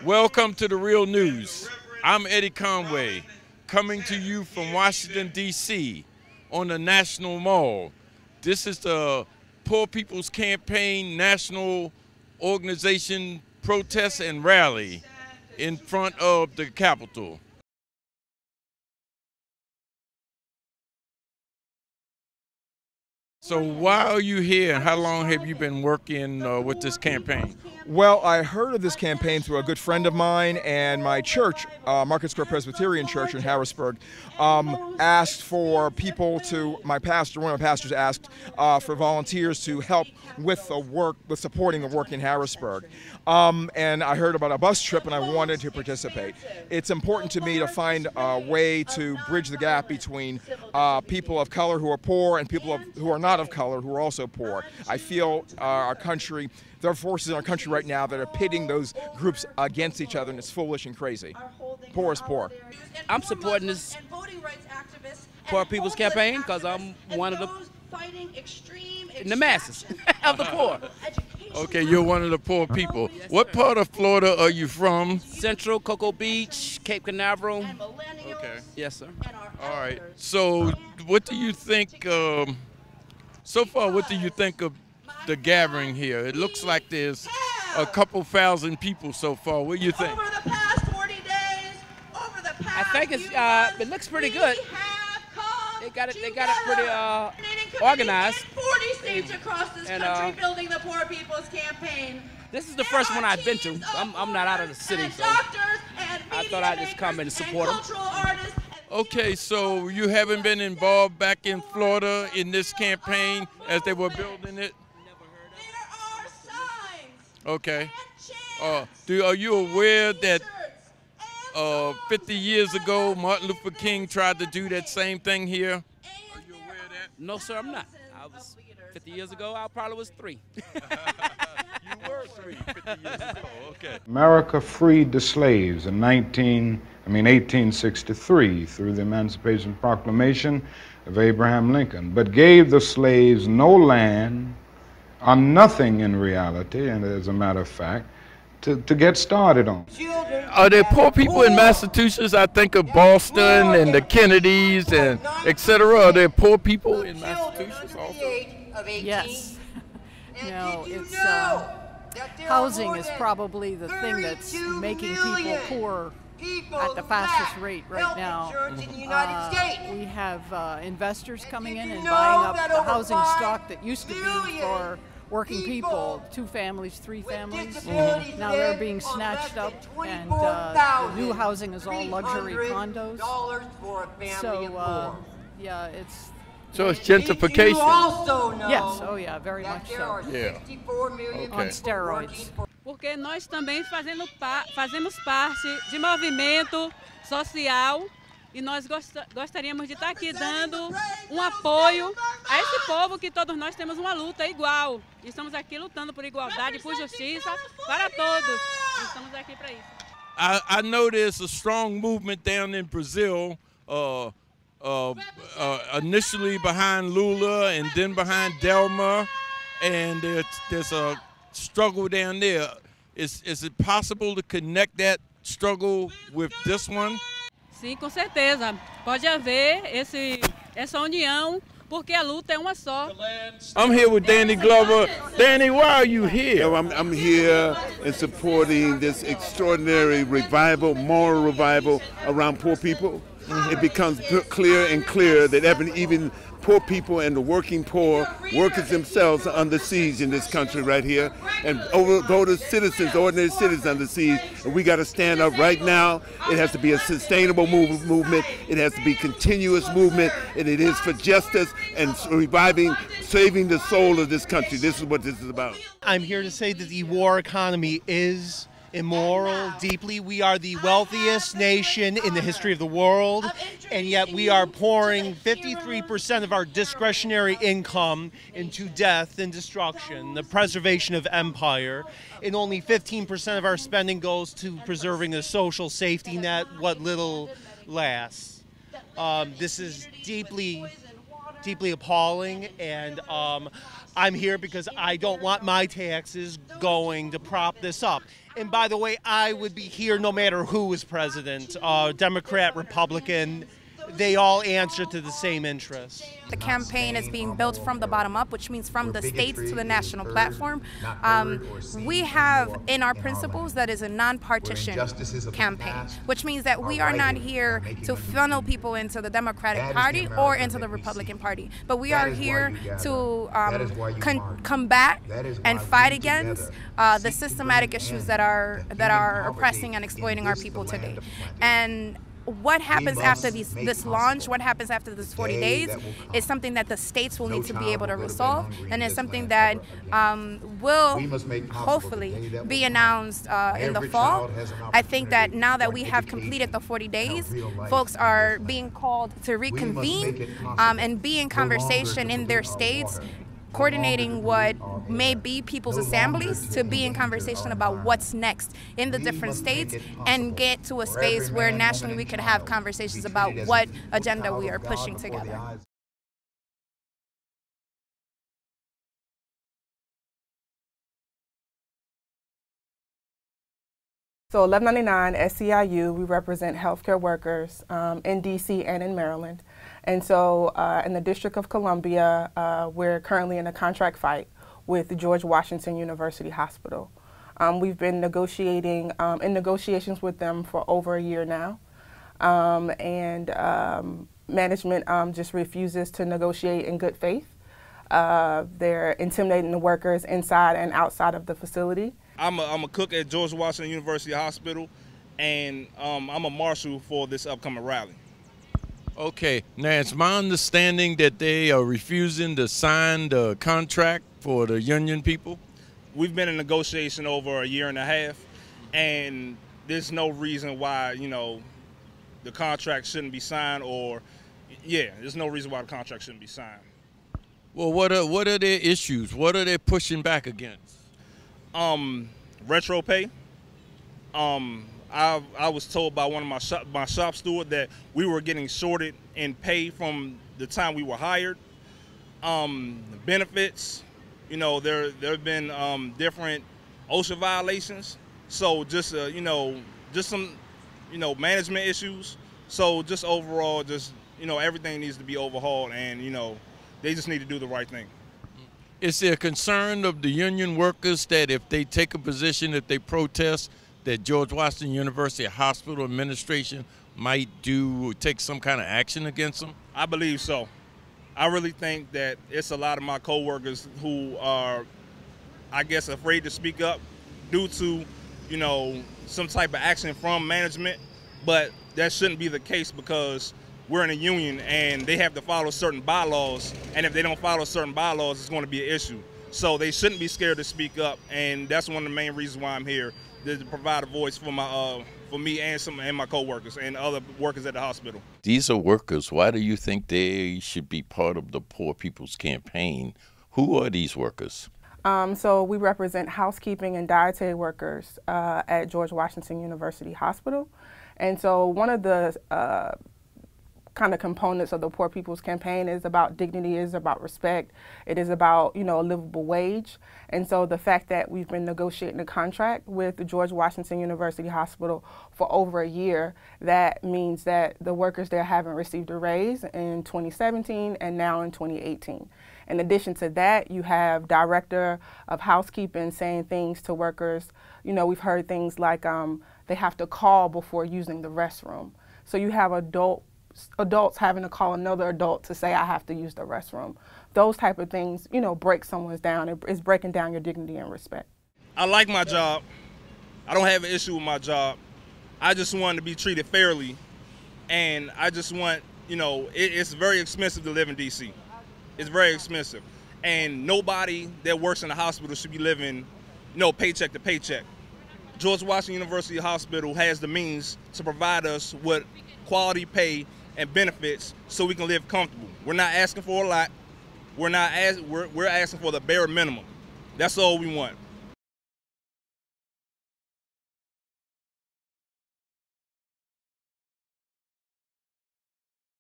Welcome to the Real News. I'm Eddie Conway, coming to you from Washington, D.C. on the National Mall. This is the Poor People's Campaign National Organization protest and rally in front of the Capitol. So why are you here and how long have you been working with this campaign? Well, I heard of this campaign through a good friend of mine, and my church, Market Square Presbyterian Church in Harrisburg, asked for people to, one of my pastors asked for volunteers to help with the supporting the work in Harrisburg. And I heard about a bus trip and I wanted to participate. It's important to me to find a way to bridge the gap between people of color who are poor and people who are not of color who are also poor. I feel our country, there are forces in our country right now that are pitting those groups against each other, and it's foolish and crazy. Poor is poor. I'm supporting this Poor People's Campaign because I'm one of the masses of the poor. Okay, you're one of the poor people. What part of Florida are you from? Central, Cocoa Beach, Cape Canaveral. Okay. Yes, sir. All right. So what do you think, so far, what do you think of the gathering here? It looks like there's a couple thousand people so far. What do you think? Over the past 40 days, I think it looks pretty good. They got it pretty organized. 40 states across this country building the Poor People's Campaign. This is the first one I've been to. I'm not out of the city, so I thought I'd just come and support them. Okay, so you haven't been involved back in Florida in this campaign as they were building it? Okay. Are you aware that 50 years ago, Martin Luther King tried to do that same thing here? Are you aware of that? No, sir, I'm not. 50 years ago, I probably was 3. You were 3 50 years ago, okay. America freed the slaves in 1863 through the Emancipation Proclamation of Abraham Lincoln, but gave the slaves no land or nothing in reality, and as a matter of fact, to get started on. Are there poor people in Massachusetts? I think of Boston and the Kennedys and etc. Are there poor people in Massachusetts also? Yes. No, it's housing is probably the thing that's making people poor at the fastest rate right now. We have investors coming in and buying up the housing stock that used to be for working people, 2 families, 3 families. Now they're being snatched up, and the new housing is all luxury condos. So, yeah, it's... So it's gentrification? Yes, oh yeah, very much so. Yeah. Okay. On steroids. Porque nós também fazemos parte de movimento social e nós gostaríamos de estar aqui dando apoio a esse povo que todos nós temos uma luta igual. Estamos aqui lutando por igualdade, por justiça para todos. Estamos aqui para isso. I know there's a strong movement down in Brazil, initially behind Lula and then behind Dilma, and there's a struggle down there. Is it possible to connect that struggle with this one? Sim, com certeza. Pode haver essa união, porque a luta é uma só. I'm here with Danny Glover. Danny, why are you here? I'm here in supporting this extraordinary revival, moral revival around poor people. It becomes clear and clear that even poor people and the working poor, workers themselves, are under siege in this country right here. And ordinary citizens under siege. And we got to stand up right now. It has to be a sustainable movement. It has to be continuous movement. And it is for justice and reviving, saving the soul of this country. This is what this is about. I'm here to say that the war economy is immoral, deeply. We are the wealthiest nation in the history of the world, and yet we are pouring 53% of our discretionary income into death and destruction, the preservation of empire, and only 15% of our spending goes to preserving a social safety net, what little lasts. This is deeply appalling, and I'm here because I don't want my taxes going to prop this up. And by the way, I would be here no matter who is president, Democrat, Republican. They all answer to the same interests. The campaign is being built from the bottom up, which means from the states to the national platform. We have in our principles that is a non-partisan campaign, which means that we are not here to funnel people into the Democratic Party or into the Republican Party, but we are here to combat and fight against the systematic issues that are oppressing and exploiting our people today. And what happens after this launch, what happens after this 40 days is something that the states will need to be able to resolve, and it's something that will hopefully be announced in the fall. I think that now that we have completed the 40 days, folks are being called to reconvene and be in conversation in their states, coordinating what may be people's assemblies to be in conversation about what's next in the different states and get to a space where nationally we could have conversations about what agenda we are pushing together. So 1199 SEIU, we represent healthcare workers in DC and in Maryland. And so in the District of Columbia, we're currently in a contract fight with the George Washington University Hospital. We've been negotiating, in negotiations with them for over a year now. Management just refuses to negotiate in good faith. They're intimidating the workers inside and outside of the facility. I'm a cook at George Washington University Hospital, and I'm a marshal for this upcoming rally. Okay, now it's my understanding that they are refusing to sign the contract for the union people? We've been in negotiation over a year and a half, and there's no reason why, you know, the contract shouldn't be signed, or, yeah, there's no reason why the contract shouldn't be signed. Well, what are their issues? What are they pushing back against? Retro pay. I was told by one of my shop steward that we were getting shorted in pay from the time we were hired. Benefits, you know, there have been different OSHA violations. So just you know, just some, you know, management issues. So just overall, just, you know, everything needs to be overhauled, and, you know, they just need to do the right thing. Is there a concern of the union workers that if they take a position, if they protest, that George Washington University Hospital administration might take some kind of action against them? I believe so. I really think that it's a lot of my coworkers who are, I guess, afraid to speak up due to, you know, some type of action from management, but that shouldn't be the case because we're in a union and they have to follow certain bylaws, and if they don't follow certain bylaws, it's going to be an issue. So they shouldn't be scared to speak up, and that's one of the main reasons why I'm here, to provide a voice for me and my coworkers and other workers at the hospital. These are workers. Why do you think they should be part of the Poor People's Campaign? Who are these workers? So we represent housekeeping and dietary workers at George Washington University Hospital. And so one of the kind of components of the Poor People's Campaign is about dignity, is about respect, it is about, you know, a livable wage. And so the fact that we've been negotiating a contract with the George Washington University Hospital for over a year, that means that the workers there haven't received a raise in 2017 and now in 2018. In addition to that, you have Director of Housekeeping saying things to workers. You know, we've heard things like they have to call before using the restroom. So you have adults having to call another adult to say, I have to use the restroom. Those type of things, you know, break someone's down. It's breaking down your dignity and respect. I like my job. I don't have an issue with my job. I just want to be treated fairly, and I just want, you know, it's very expensive to live in DC. It's very expensive, and nobody that works in the hospital should be living, you know, paycheck to paycheck. George Washington University Hospital has the means to provide us with quality pay and benefits so we can live comfortable. We're not asking for a lot. We're asking for the bare minimum. That's all we want.